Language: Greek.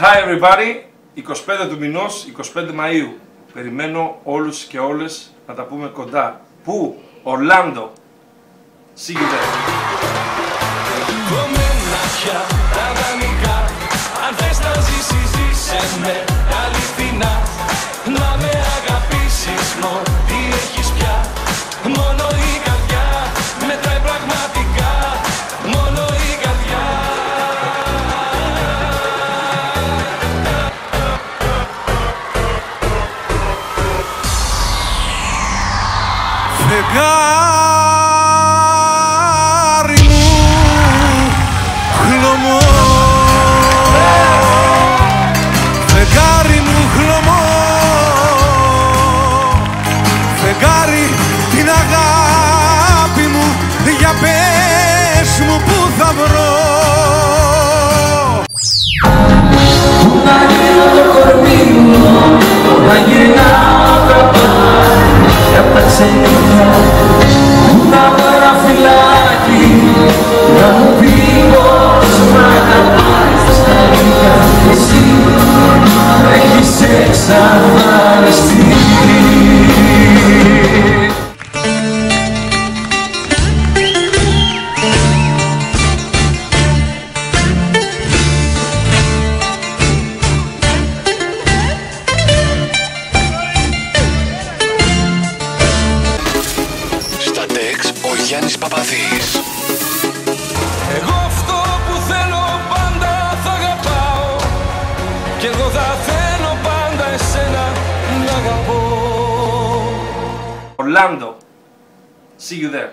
Hi everybody, 25 του μηνός, 25 Μαΐου. Περιμένω όλους και όλες να τα πούμε κοντά. Πού? Ορλάντο. See you there. Κομμένα πια τα δανεικά. Αν θες να ζήσεις, ζήσε με αληθινά. Να με αγαπήσεις, τι έχεις πια. Μόνο η καρδιά μετράει πραγματικά. Μόνο η καρδιά. Φεγγάρι μου χλωμό, φεγγάρι μου χλωμό, φεγγάρι την αγάπη μου, για πες μου που θα βρω. Πού να γύρω το κορμί μου, να γυρνάω τα πόδια απ' τα ξενικά. Πού να βρω ένα φυλάκι, να μου πει πως μ' αγαπάς στα λίγα. Εσύ έχεις εξαφανιστεί. Στα τεξ ο Γιάννης Παπαδής. Εγώ αυτό που θέλω πάντα θα αγαπάω. Κι εγώ θα θέλω πάντα εσένα να αγαπώ. Orlando. See you there.